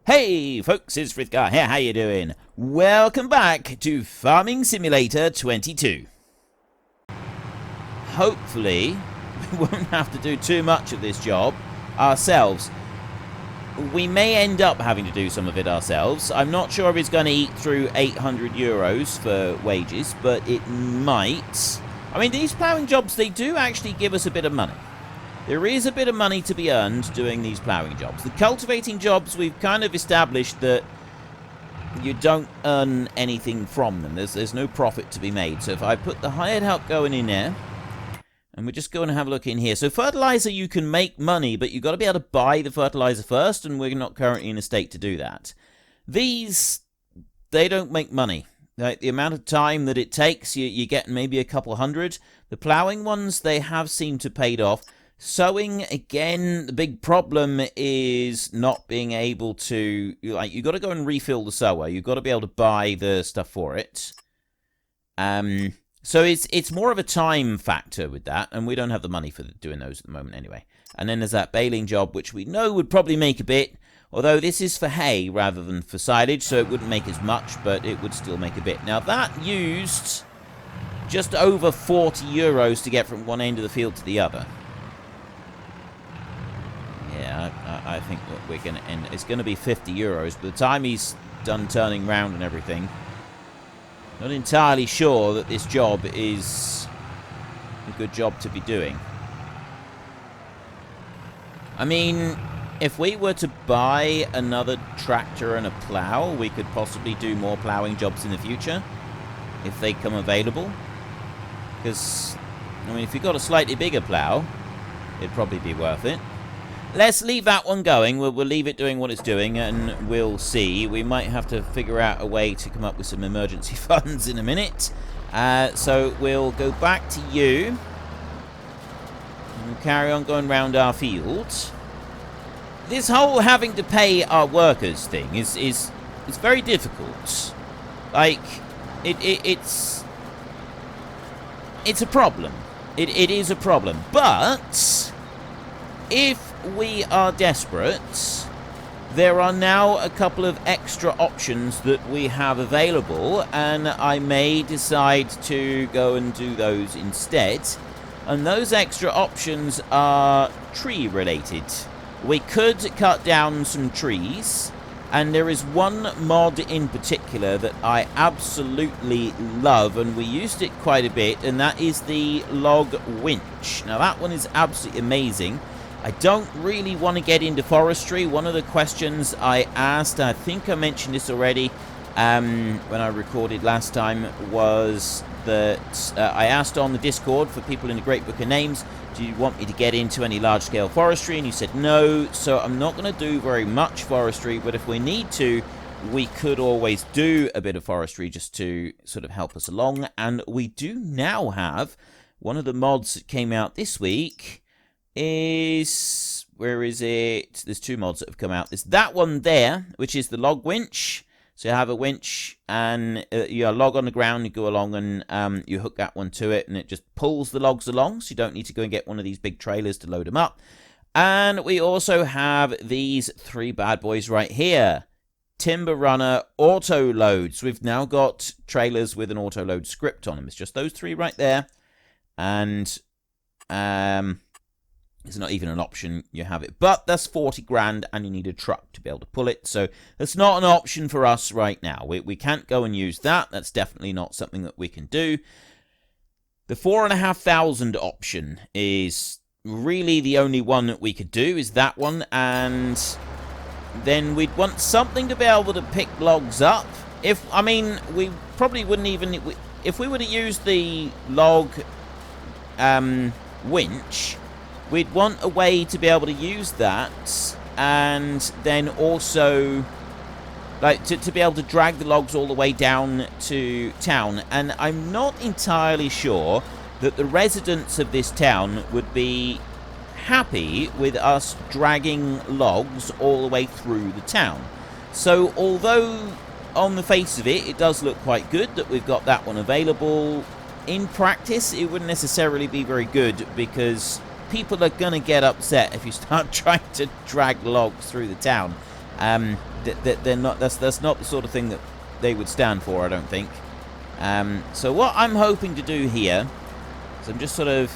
Hey folks, it's Frithgar here, how you doing? Welcome back to Farming Simulator 22. Hopefully, we won't have to do too much of this job ourselves. We may end up having to do some of it ourselves. I'm not sure if it's going to eat through 800 euros for wages, but it might. I mean, these ploughing jobs, they do actually give us a bit of money. There is a bit of money to be earned doing these ploughing jobs. The cultivating jobs, we've kind of established that you don't earn anything from them. There's no profit to be made. So if I put the hired help going in there, and we're just going to have a look in here. So fertilizer, you can make money, but you've got to be able to buy the fertilizer first, and we're not currently in a state to do that. These, they don't make money. Like the amount of time that it takes, you get maybe a couple hundred. The ploughing ones, they have seemed to paid off. Sowing, again, the big problem is not being able to, like, you've got to go and refill the sower. You've got to be able to buy the stuff for it. So it's more of a time factor with that, and we don't have the money for doing those at the moment anyway. And then there's that baling job, which we know would probably make a bit, although this is for hay rather than for silage, so it wouldn't make as much, but it would still make a bit. Now, that used just over 40 euros to get from one end of the field to the other. Yeah, I think that we're going to end. It's going to be 50 euros by the time he's done turning round and everything. Not entirely sure that this job is a good job to be doing. I mean, if we were to buy another tractor and a plough, we could possibly do more ploughing jobs in the future if they come available. Because, I mean, if you've got a slightly bigger plough, it'd probably be worth it. Let's leave that one going. We'll leave it doing what it's doing, and we'll see. We might have to figure out a way to come up with some emergency funds in a minute. So we'll go back to you. And we'll carry on going round our fields. This whole having to pay our workers thing is very difficult. Like, it's a problem. It is a problem. But if we are desperate, there are now a couple of extra options that we have available, and I may decide to go and do those instead. And those extra options are tree related. We could cut down some trees, and there is one mod in particular that I absolutely love, and we used it quite a bit, and that is the Log Winch. Now that one is absolutely amazing. I don't really want to get into forestry. One of the questions I asked, I think I mentioned this already when I recorded last time, was that I asked on the Discord for people in the Great Book of Names, do you want me to get into any large-scale forestry? And you said no, so I'm not going to do very much forestry, but if we need to, we could always do a bit of forestry just to sort of help us along. And we do now have one of the mods that came out this week. Where is it? There's two mods that have come out. There's that one there, which is the Log Winch. So you have a winch, and you have a log on the ground, you go along, and you hook that one to it, and it just pulls the logs along, so you don't need to go and get one of these big trailers to load them up. And we also have these three bad boys right here. Timber Runner auto loads. We've now got trailers with an auto load script on them. It's just those three right there. And it's not even an option, you have it. But that's 40 grand, and you need a truck to be able to pull it. So that's not an option for us right now. We can't go and use that. That's definitely not something that we can do. The 4,500 option is really the only one that we could do, is that one. And then we'd want something to be able to pick logs up. I mean, we probably wouldn't even... If we were to use the log winch, we'd want a way to be able to use that, and then also like to be able to drag the logs all the way down to town. And I'm not entirely sure that the residents of this town would be happy with us dragging logs all the way through the town. So although on the face of it, it does look quite good that we've got that one available, in practice it wouldn't necessarily be very good, because people are going to get upset if you start trying to drag logs through the town. they're not. That's not the sort of thing that they would stand for, I don't think. So what I'm hoping to do here is I'm just sort of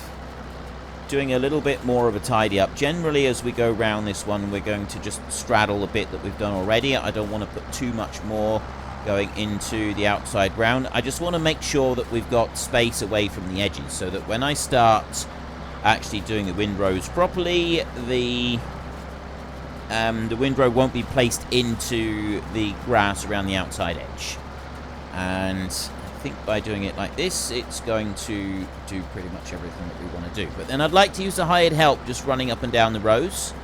doing a little bit more of a tidy up. Generally, as we go around this one, we're going to just straddle a bit that we've done already. I don't want to put too much more going into the outside round. I just want to make sure that we've got space away from the edges, so that when I start actually doing the windrows properly, the windrow won't be placed into the grass around the outside edge. And I think by doing it like this, it's going to do pretty much everything that we want to do. But then I'd like to use the hired help just running up and down the rows.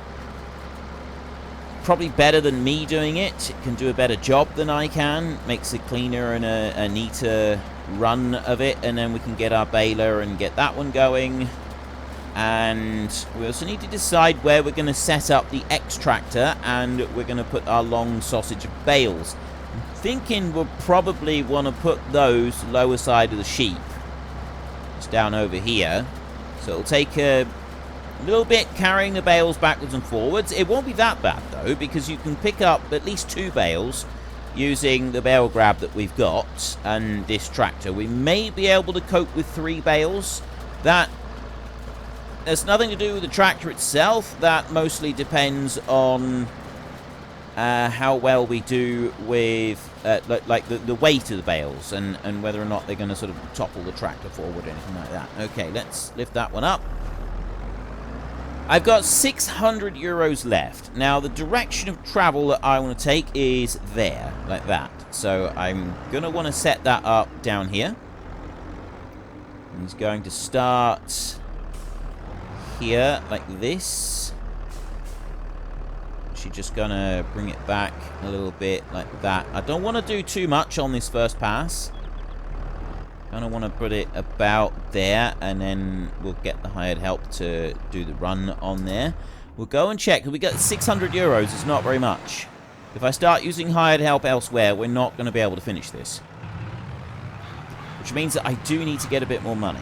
Probably better than me doing it. It can do a better job than I can. Makes a cleaner and a neater run of it. And then we can get our baler and get that one going. And we also need to decide where we're going to set up the X tractor, and we're going to put our long sausage of bales. I'm thinking we'll probably want to put those lower side of the sheep. It's down over here. So it'll take a little bit carrying the bales backwards and forwards. It won't be that bad though, because you can pick up at least 2 bales using the bale grab that we've got and this tractor. We may be able to cope with 3 bales. There's nothing to do with the tractor itself. That mostly depends on how well we do with like the weight of the bales and whether or not they're going to sort of topple the tractor forward or anything like that. Okay, let's lift that one up. I've got 600 euros left. Now, the direction of travel that I want to take is there, like that. So I'm going to want to set that up down here. He's going to start here like this. She's just gonna bring it back a little bit like that. I don't want to do too much on this first pass. Kind of want to put it about there, and then we'll get the hired help to do the run on there. We'll go and check. We got 600 euros. It's not very much. If I start using hired help elsewhere, we're not going to be able to finish this, which means that I do need to get a bit more money.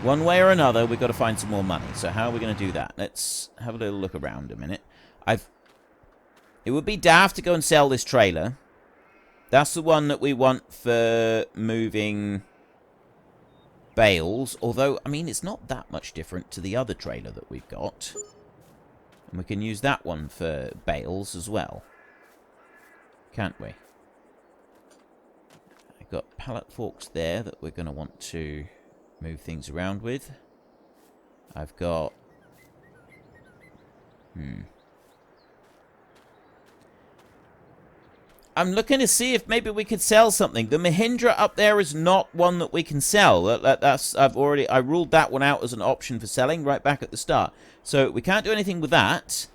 One way or another, we've got to find some more money. So how are we going to do that? Let's have a little look around a minute. It would be daft to go and sell this trailer. That's the one that we want for moving bales. Although, I mean, it's not that much different to the other trailer that we've got. And we can use that one for bales as well. Can't we? I've got pallet forks there that we're going to want to move things around with. I've got... I'm looking to see if maybe we could sell something. The Mahindra up there is not one that we can sell. I ruled that one out as an option for selling right back at the start. So we can't do anything with that.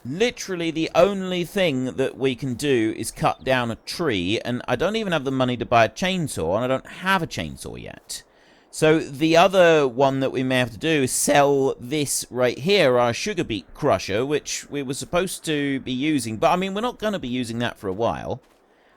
Literally the only thing that we can do is cut down a tree, and I don't even have the money to buy a chainsaw, and I don't have a chainsaw yet. So the other one that we may have to do is sell this right here, our sugar beet crusher, which we were supposed to be using. But, I mean, we're not going to be using that for a while.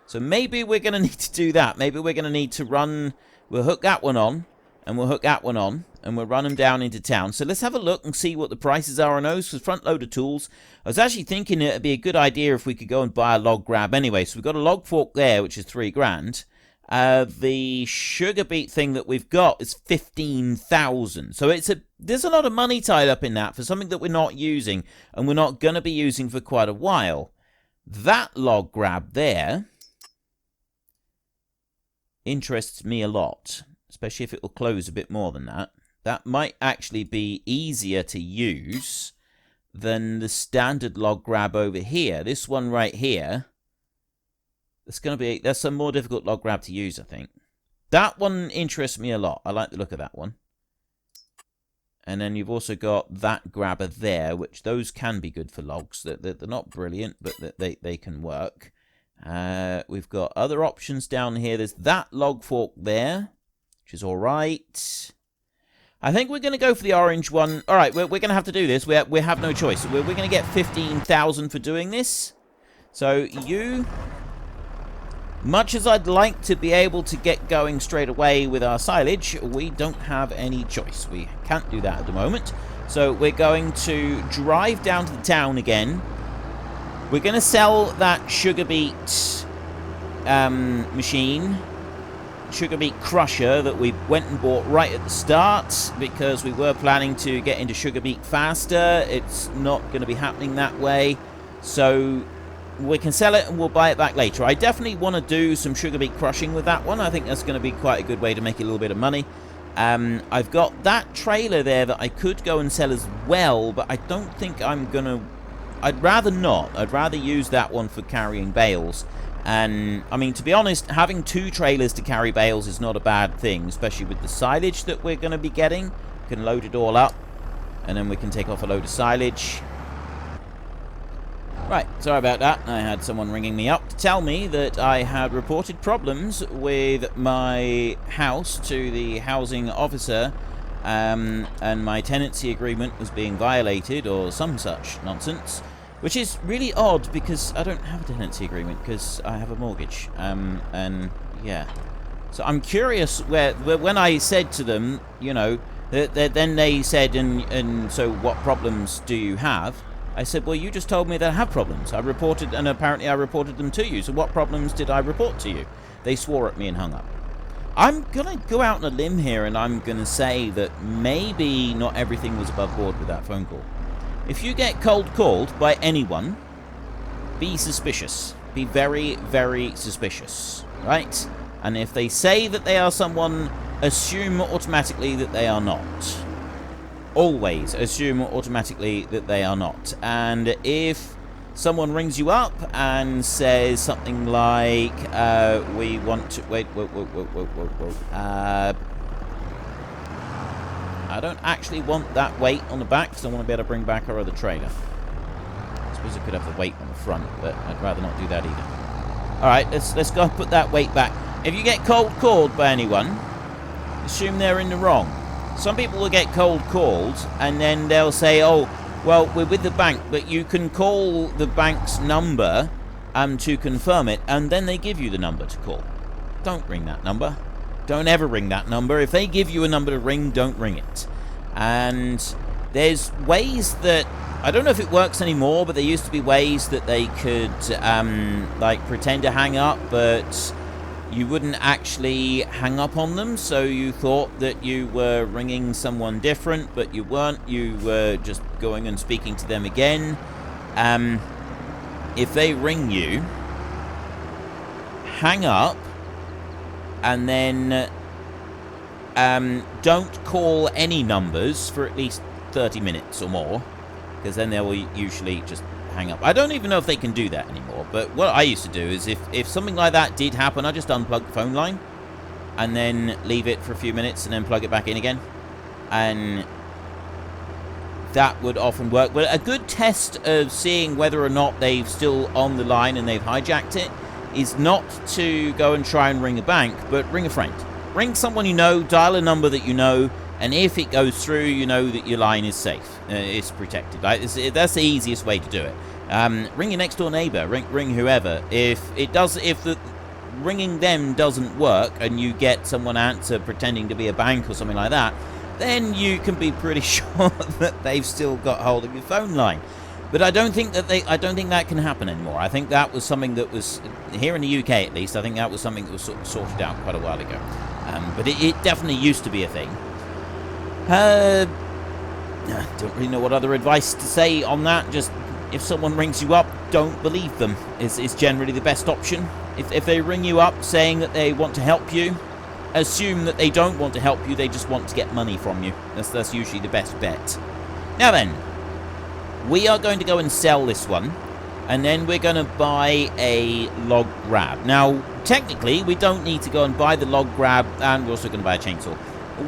So maybe we're going to need to do that. Maybe we're going to need to run... We'll hook that one on, and we'll hook that one on, and we'll run them down into town. So let's have a look and see what the prices are on those. For front loader tools, I was actually thinking it would be a good idea if we could go and buy a log grab anyway. So we've got a log fork there, which is 3 grand. The sugar beet thing that we've got is 15,000. So there's a lot of money tied up in that for something that we're not using, and we're not going to be using for quite a while. That log grab there interests me a lot, especially if it will close a bit more than that. That might actually be easier to use than the standard log grab over here. This one right here. That's a more difficult log grab to use, I think. That one interests me a lot. I like the look of that one. And then you've also got that grabber there, which those can be good for logs. They're not brilliant, but they can work. We've got other options down here. There's that log fork there, which is all right. I think we're going to go for the orange one. All right, we're going to have to do this. We have no choice. We're going to get 15,000 for doing this. So you... Much as I'd like to be able to get going straight away with our silage, we don't have any choice. We can't do that at the moment. So we're going to drive down to the town again, We're going to sell that sugar beet machine, sugar beet crusher that we went and bought right at the start because we were planning to get into sugar beet faster. It's not going to be happening that way, so we can sell it and we'll buy it back later. I definitely want to do some sugar beet crushing with that one. I think that's going to be quite a good way to make a little bit of money. I've got that trailer there that I could go and sell as well, but I don't think I'm going to... I'd rather not. I'd rather use that one for carrying bales. And, I mean, to be honest, having 2 trailers to carry bales is not a bad thing, especially with the silage that we're going to be getting. We can load it all up, and then we can take off a load of silage. Right, sorry about that. I had someone ringing me up to tell me that I had reported problems with my house to the housing officer, and my tenancy agreement was being violated, or some such nonsense. Which is really odd, because I don't have a tenancy agreement, because I have a mortgage. And, yeah. So I'm curious, when I said to them, you know, then they said, and so what problems do you have? I said, well, you just told me that I have problems. I reported, and apparently I reported them to you. So what problems did I report to you? They swore at me and hung up. I'm going to go out on a limb here, and I'm going to say that maybe not everything was above board with that phone call. If you get cold called by anyone, be suspicious. Be very, very suspicious, right? And if they say that they are someone, assume automatically that they are not. Always assume automatically that they are not. And if someone rings you up and says something like, we want to... Wait. I don't actually want that weight on the back, because I want to be able to bring back our other trailer. I suppose I could have the weight on the front, but I'd rather not do that either. Alright, let's go and put that weight back. If you get cold called by anyone, assume they're in the wrong. Some people will get cold called, and then they'll say, oh, well, we're with the bank, but you can call the bank's number to confirm it, and then they give you the number to call. Don't ring that number. Don't ever ring that number. If they give you a number to ring, don't ring it. And there's ways that... I don't know if it works anymore, but there used to be ways that they could, like, pretend to hang up, but you wouldn't actually hang up on them, so you thought that you were ringing someone different, but you weren't. You were just going and speaking to them again. If they ring you, hang up, and then don't call any numbers for at least 30 minutes or more, because then they will usually just hang up. I don't even know if they can do that anymore, but what I used to do is if something like that did happen, I just unplug the phone line and then leave it for a few minutes and then plug it back in again, and that would often work. But a good test of seeing whether or not they've still on the line and they've hijacked it is not to go and try and ring a bank, but ring a friend. Ring someone you know, dial a number that you know, and if it goes through, you know that your line is safe. It's protected. Right? That's the easiest way to do it. Ring your next door neighbor. Ring whoever. If the ringing them doesn't work, and you get someone answer pretending to be a bank or something like that, then you can be pretty sure that they've still got hold of your phone line. But I don't think that can happen anymore. I think that was something that was, here in the UK at least, I think that was something that was sort of sorted out quite a while ago. But it definitely used to be a thing. I don't really know what other advice to say on that. Just, if someone rings you up, don't believe them, is generally the best option. If they ring you up saying that they want to help you, assume that they don't want to help you, they just want to get money from you. That's usually the best bet. Now then, we are going to go and sell this one, and then we're going to buy a log grab. Now, technically, we don't need to go and buy the log grab, and we're also going to buy a chainsaw.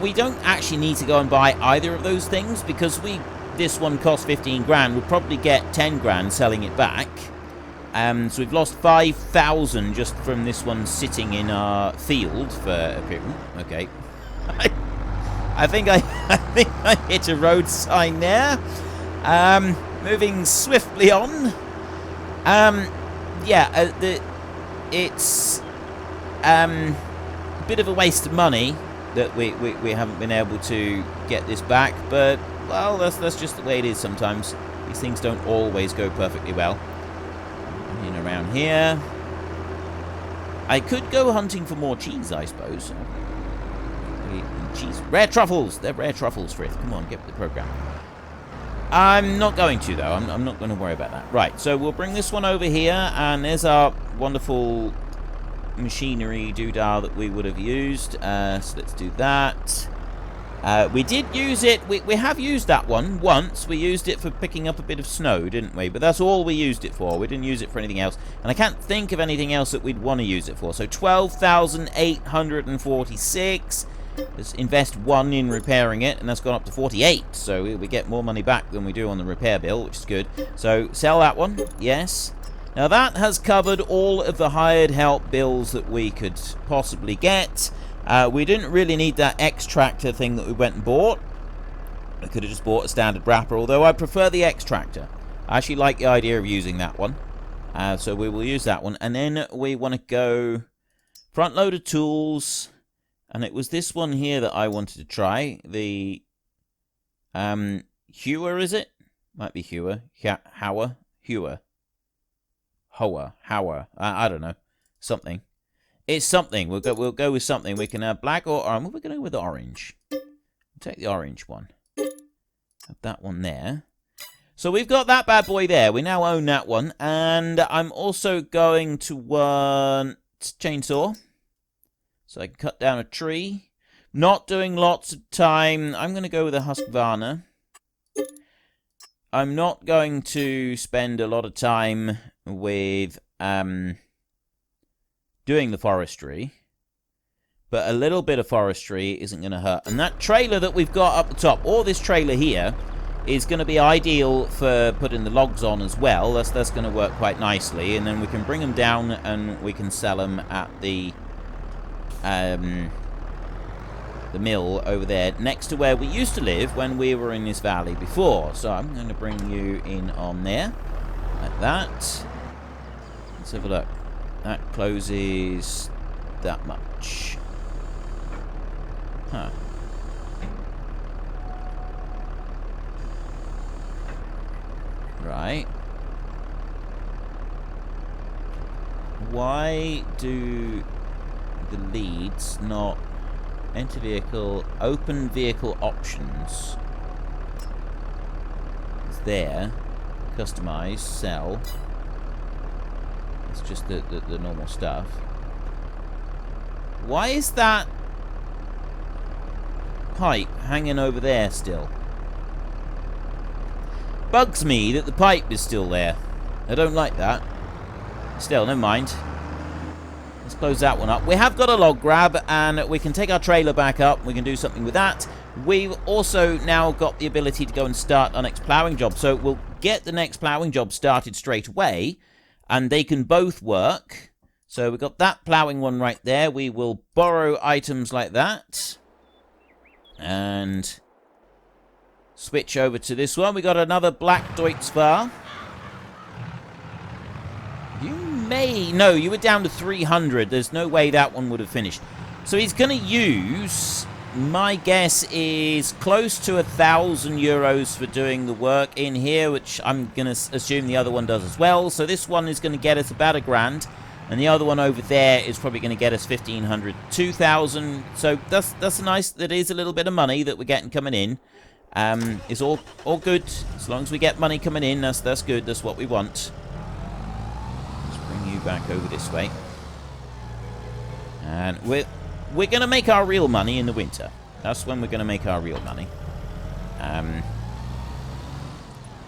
We don't actually need to go and buy either of those things, because this one cost 15 grand. We'll probably get 10 grand selling it back. So we've lost 5,000 just from this one sitting in our field for a period. Okay. I think I hit a road sign there. Moving swiftly on. It's a bit of a waste of money that we haven't been able to get this back, but well, that's just the way it is sometimes. These things don't always go perfectly well. in here. I could go hunting for more cheese, I suppose. Cheese. Rare truffles! They're rare truffles, Frith. Come on, get with the program. I'm not going to, though. I'm not going to worry about that. Right, so we'll bring this one over here, and there's our wonderful machinery doodah that we would have used. So let's do that. We did use it. We have used that one once. We used it for picking up a bit of snow, didn't we? But that's all we used it for. We didn't use it for anything else. And I can't think of anything else that we'd want to use it for. So 12,846. Let's invest 1 in repairing it, and that's gone up to 48. So we get more money back than we do on the repair bill, which is good. So sell that one. Yes. Now that has covered all of the hired help bills that we could possibly get. We didn't really need that X-Tractor thing that we went and bought. I could have just bought a standard wrapper, although I prefer the X-Tractor. I actually like the idea of using that one. So we will use that one. And then we want to go front loader tools. And it was this one here that I wanted to try. The Hewer, is it? Might be Hewer. Hower. I don't know. Something. It's something. We'll go with something. We can have black or orange. We're going to go with orange. We'll take the orange one. Have that one there. So we've got that bad boy there. We now own that one. And I'm also going to want chainsaw. So I can cut down a tree. Not doing lots of time. I'm going to go with a Husqvarna. I'm not going to spend a lot of time with doing the forestry. But a little bit of forestry isn't going to hurt. And that trailer that we've got up the top, or this trailer here, is going to be ideal for putting the logs on as well. That's going to work quite nicely. And then we can bring them down and we can sell them at the mill over there next to where we used to live when we were in this valley before. So I'm going to bring you in on there like that. Let's have a look. That closes that much. Huh. Right. Why do the leads not enter vehicle, open vehicle options? It's there. Customize, sell. It's just the normal stuff. Why is that pipe hanging over there still? Bugs me that the pipe is still there. I don't like that. Still, never mind. Let's close that one up. We have got a log grab, and we can take our trailer back up. We can do something with that. We've also now got the ability to go and start our next ploughing job. So we'll get the next ploughing job started straight away, and they can both work. So we've got that ploughing one right there. We will borrow items like that. And switch over to this one. We got another black Deutz-Fahr. You may... No, you were down to 300. There's no way that one would have finished. So he's going to use... My guess is close to €1,000 for doing the work in here, which I'm going to assume the other one does as well. So this one is going to get us about $1,000. And the other one over there is probably going to get us 1,500, 2,000. So that's a nice... That is a little bit of money that we're getting coming in. It's all good. As long as we get money coming in, that's good. That's what we want. Let's bring you back over this way. And we're going to make our real money in the winter. That's when we're going to make our real money.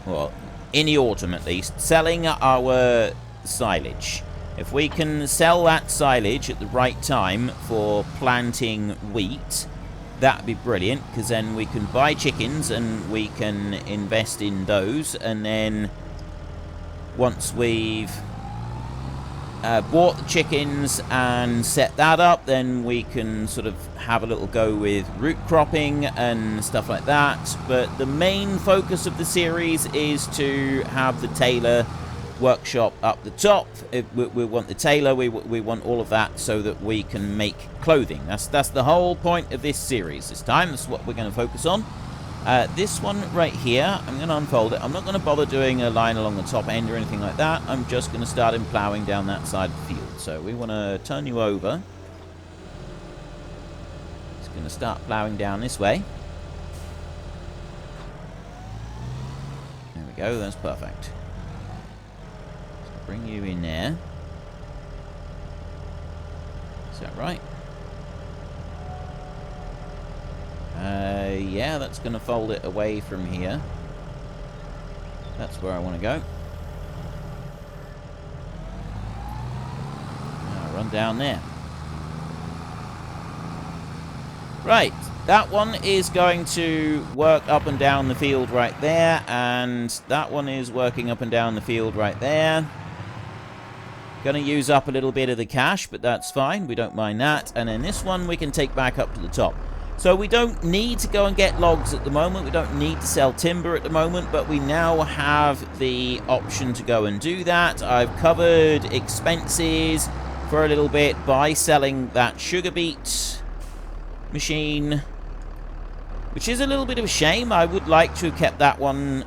Well, in the autumn at least. Selling our silage. If we can sell that silage at the right time for planting wheat, that'd be brilliant, because then we can buy chickens and we can invest in those. And then once we've bought the chickens and set that up, then we can sort of have a little go with root cropping and stuff like that. But the main focus of the series is to have the tailor workshop up the top. We want the tailor, we want all of that so that we can make clothing. That's the whole point of this series this time. That's what we're going to focus on. This one right here, I'm going to unfold it. I'm not going to bother doing a line along the top end or anything like that. I'm just going to start him ploughing down that side of the field. So we want to turn you over. He's going to start ploughing down this way. There we go, that's perfect. So bring you in there. Is that right? Yeah, that's going to fold it away from here. That's where I want to go. Now run down there. Right, that one is going to work up and down the field right there, and that one is working up and down the field right there. Going to use up a little bit of the cash, but that's fine. We don't mind that. And then this one we can take back up to the top. So we don't need to go and get logs at the moment. We don't need to sell timber at the moment, but we now have the option to go and do that. I've covered expenses for a little bit by selling that sugar beet machine, which is a little bit of a shame. I would like to have kept that one.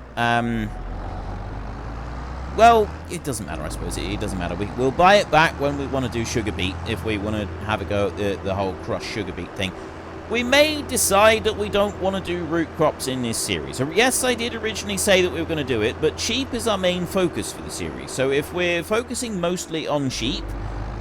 Well, it doesn't matter, I suppose. It doesn't matter. We'll buy it back when we want to do sugar beet, if we want to have a go at the whole crushed sugar beet thing. We may decide that we don't want to do root crops in this series. So yes, I did originally say that we were going to do it, but sheep is our main focus for the series. So if we're focusing mostly on sheep,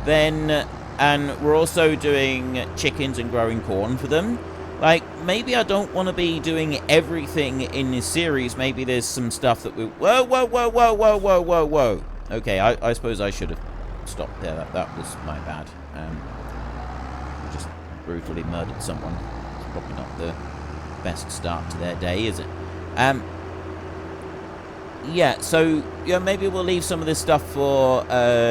then, and we're also doing chickens and growing corn for them, like, maybe I don't want to be doing everything in this series. Maybe there's some stuff that we... Whoa, whoa, whoa, whoa, whoa, whoa, whoa, whoa. Okay, I suppose I should have stopped there. That was my bad. Just brutally murdered someone. It's probably not the best start to their day, is it? Yeah, so, yeah, maybe we'll leave some of this stuff for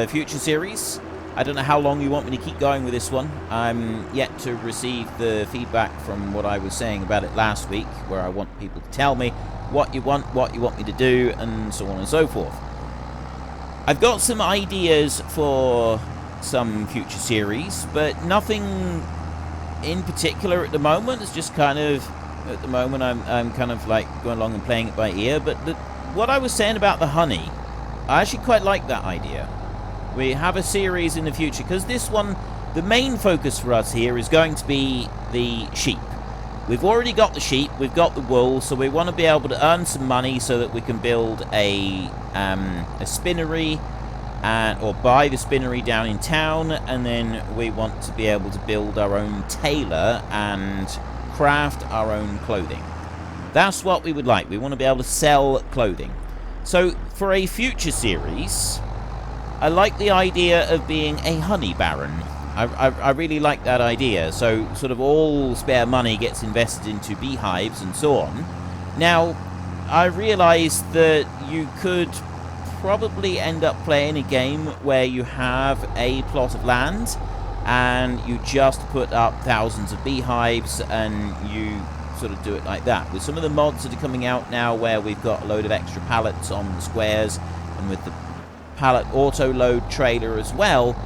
future series. I don't know how long you want me to keep going with this one. I'm yet to receive the feedback from what I was saying about it last week, where I want people to tell me what you want me to do, and so on and so forth. I've got some ideas for some future series, but nothing in particular at the moment. It's just kind of, at the moment, I'm kind of like going along and playing it by ear. But what I was saying about the honey, I actually quite like that idea. We have a series in the future, because this one, the main focus for us here is going to be the sheep. We've already got the sheep, we've got the wool, so we want to be able to earn some money so that we can build a spinnery, or buy the spinnery down in town, and then we want to be able to build our own tailor and craft our own clothing. That's what we would like. We want to be able to sell clothing. So for a future series, I like the idea of being a honey baron. I really like that idea. So sort of all spare money gets invested into beehives and so on. Now, I realize that you could probably end up playing a game where you have a plot of land and you just put up thousands of beehives and you sort of do it like that. With some of the mods that are coming out now, where we've got a load of extra pallets on the squares, and with the pallet auto-load trailer as well,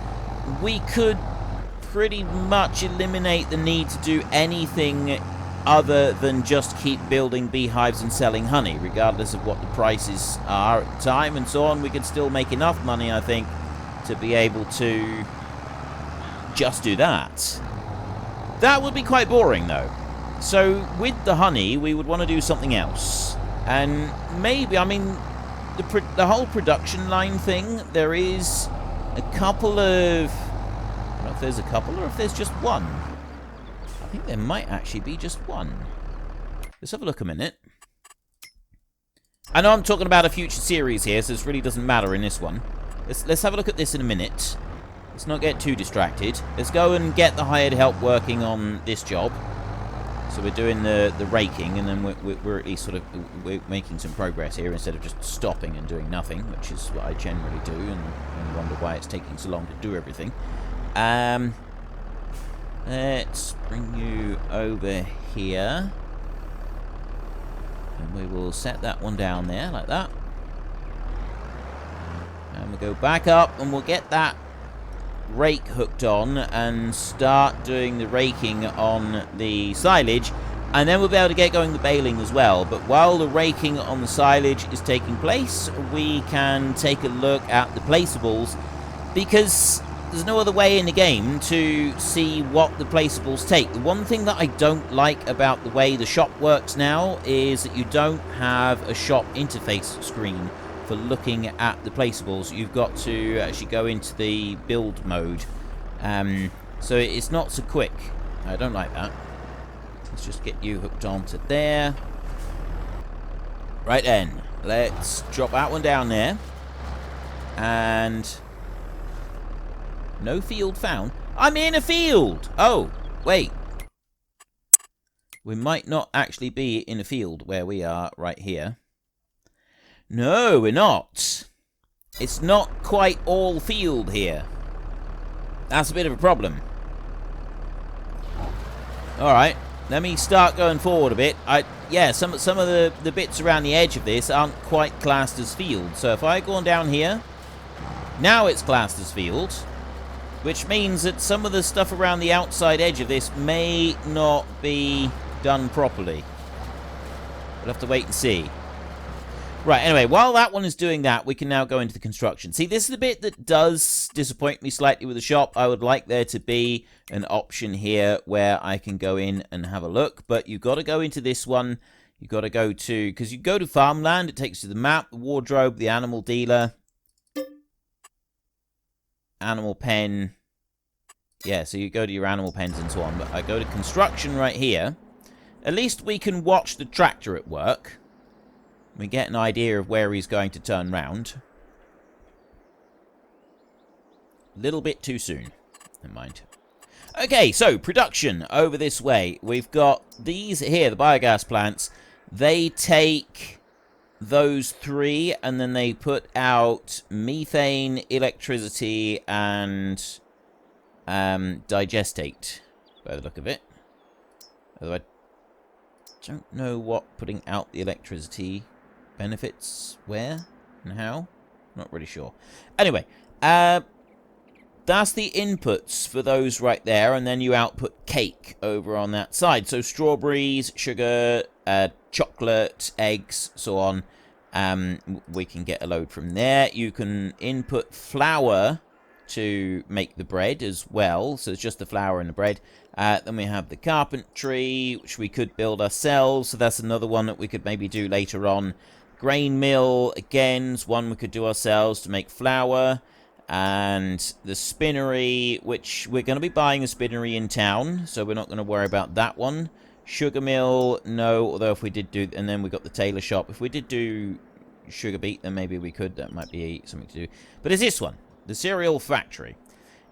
we could pretty much eliminate the need to do anything other than just keep building beehives and selling honey, regardless of what the prices are at the time and so on. We could still make enough money, I think, to be able to just do that. That would be quite boring, though. So with the honey, we would want to do something else. And maybe, I mean, the whole production line thing, there is a couple of... I don't know if there's a couple or if there's just one. I think there might actually be just one. Let's have a look a minute. I know I'm talking about a future series here, so this really doesn't matter in this one. Let's have a look at this in a minute. Let's not get too distracted. Let's go and get the hired help working on this job. So we're doing the raking, and then we're at least sort of we're making some progress here instead of just stopping and doing nothing, which is what I generally do, and wonder why it's taking so long to do everything. Let's bring you over here, and we will set that one down there like that. And we'll go back up, and we'll get that rake hooked on and start doing the raking on the silage. And then we'll be able to get going the baling as well. But while the raking on the silage is taking place, we can take a look at the placeables, because there's no other way in the game to see what the placeables take. The one thing that I don't like about the way the shop works now is that you don't have a shop interface screen for looking at the placeables. You've got to actually go into the build mode. So it's not so quick. I don't like that. Let's just get you hooked onto there. Right then, let's drop that one down there. And no field found. I'm in a field! Oh, wait. We might not actually be in a field where we are right here. No, we're not. It's not quite all field here. That's a bit of a problem. Alright, let me start going forward a bit. Yeah, some of the bits around the edge of this aren't quite classed as field. So if I go on down here, now it's classed as field, which means that some of the stuff around the outside edge of this may not be done properly. We'll have to wait and see. Right, anyway, while that one is doing that, we can now go into the construction. See, this is the bit that does disappoint me slightly with the shop. I would like there to be an option here where I can go in and have a look. But you've got to go into this one. You've got to go to... because you go to farmland, it takes you to the map, the wardrobe, the animal dealer, animal pen. Yeah, so you go to your animal pens and so on. But I go to construction right here. At least we can watch the tractor at work. We get an idea of where he's going to turn round. A little bit too soon. Never mind. Okay, so production over this way. We've got these here, the biogas plants. They take those three and then they put out methane, electricity, and digestate, by the look of it. Although I don't know what putting out the electricity benefits where and how. Not really sure. Anyway, that's the inputs for those right there, and then you output cake over on that side. So strawberries, sugar, chocolate, eggs, so on. We can get a load from there. You can input flour to make the bread as well. So it's just the flour and the bread. Then we have the carpentry, which we could build ourselves. So that's another one that we could maybe do later on. Grain mill, again, is one we could do ourselves to make flour. And the spinnery, which we're going to be buying a spinnery in town, so we're not going to worry about that one. Sugar mill, no, although if we did do... and then we got the tailor shop. If we did do sugar beet, then maybe we could. That might be something to do. But it's this one, the cereal factory.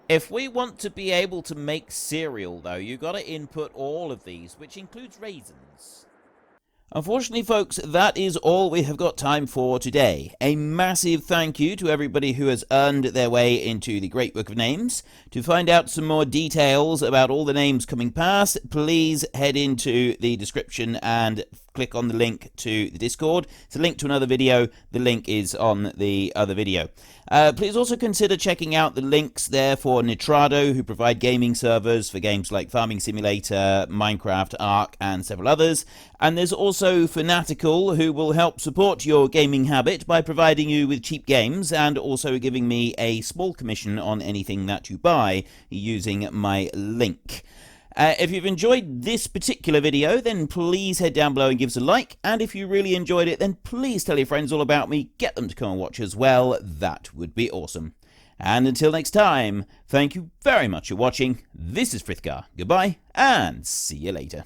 If we want to be able to make cereal, though, you've got to input all of these, which includes raisins. Unfortunately, folks, that is all we have got time for today. A massive thank you to everybody who has earned their way into the Great Book of Names. To find out some more details about all the names coming past, please head into the description and click on the link to the Discord. It's a link to another video. The link is on the other video. Please also consider checking out the links there for Nitrado, who provide gaming servers for games like Farming Simulator, Minecraft, Ark, and several others. And there's also Fanatical, who will help support your gaming habit by providing you with cheap games and also giving me a small commission on anything that you buy using my link. If you've enjoyed this particular video, then please head down below and give us a like. And if you really enjoyed it, then please tell your friends all about me. Get them to come and watch as well. That would be awesome. And until next time, thank you very much for watching. This is Frithgar. Goodbye, and see you later.